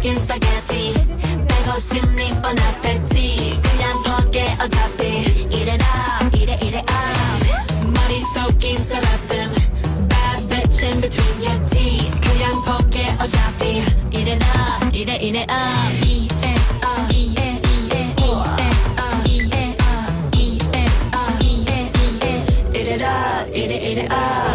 섞인 스파게티 빼고 싶니 bon appetit 그냥 먹게 어차피 Eat it up, eat it up 머리 섞인 세라핌 Bad bitch in between your teeth 그냥 먹게 어차피 Eat it up, eat it up Eat it up, eat it up Eat it up, eat it up Eat it up, eat it up Eat it up, eat it up